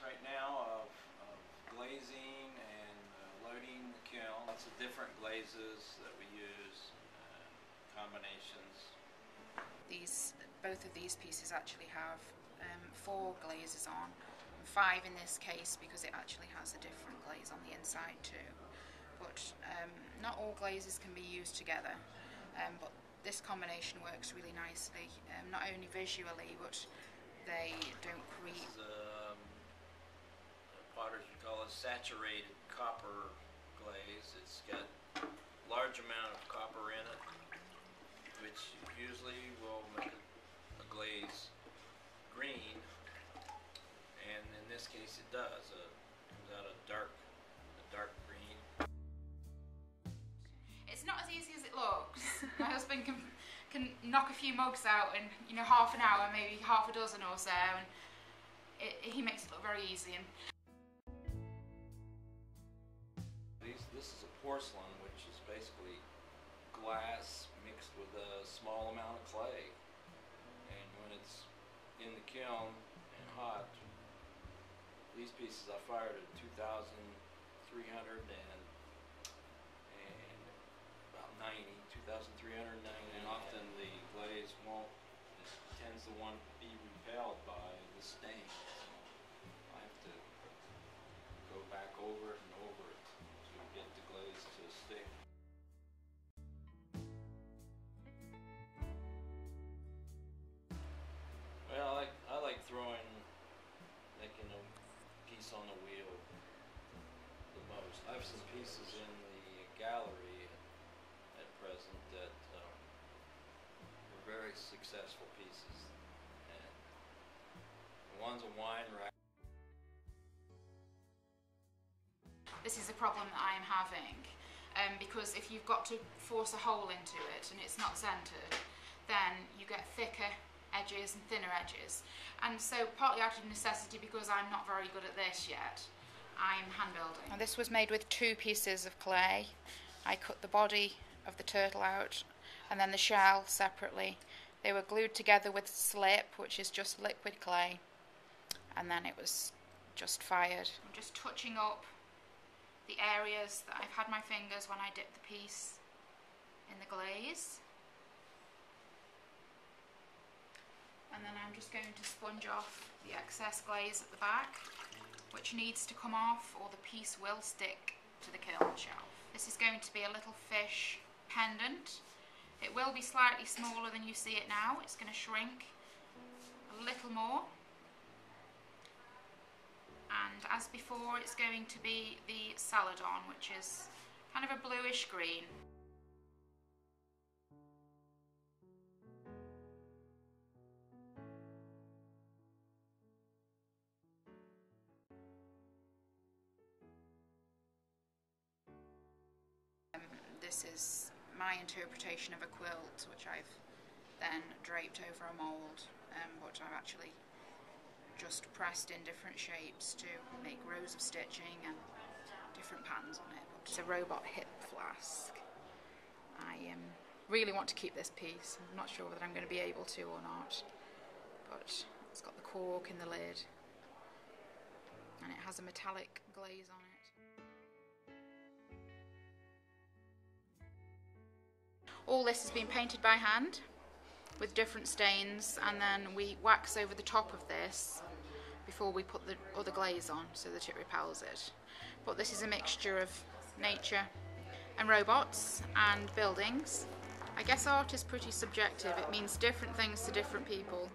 right now of glazing and loading the kiln. Lots of different glazes that we use, combinations. Both of these pieces actually have 4 glazes on, and 5 in this case because it actually has a different glaze on the inside too. But not all glazes can be used together, but this combination works really nicely, not only visually but they don't creep. This is potters would call it saturated copper glaze. It's got a large amount of copper in it, which usually will make a glaze green, and in this case it does. It comes out a dark green. It's not as easy as it looks. My husband can knock a few mugs out in half an hour, maybe half a dozen or so, and he makes it look very easy. This is a porcelain, which is basically glass mixed with a small amount of clay, and when it's in the kiln and hot, these pieces I fired at 2,300 and about 2,390, and often the glaze tends to want to be repelled by the stain, so I have to go back over it and over it to get the glaze to stick. Well, I like making a piece on the wheel the most. I have some pieces in the gallery at present that were very successful pieces, and one's a wine rack. This is a problem that I am having, because if you've got to force a hole into it and it's not centered, then you get thicker edges and thinner edges. And so, partly out of necessity, because I'm not very good at this yet, I'm hand building. Now, this was made with 2 pieces of clay. I cut the body of the turtle out and then the shell separately. They were glued together with slip, which is just liquid clay, and then it was just fired. I'm just touching up the areas that I've had my fingers when I dipped the piece in the glaze. And then I'm just going to sponge off the excess glaze at the back, which needs to come off or the piece will stick to the kiln shelf. This is going to be a little fish pendant. It will be slightly smaller than you see it now. It's going to shrink a little more. And as before, it's going to be the celadon, which is kind of a bluish green. This is my interpretation of a quilt, which I've then draped over a mould, which I've actually just pressed in different shapes to make rows of stitching and different patterns on it. It's a robot hip flask. I really want to keep this piece. I'm not sure whether I'm going to be able to or not, but it's got the cork in the lid and it has a metallic glaze on it. All this has been painted by hand with different stains, and then we wax over the top of this before we put the other glaze on so that it repels it. But this is a mixture of nature and robots and buildings. I guess art is pretty subjective. It means different things to different people.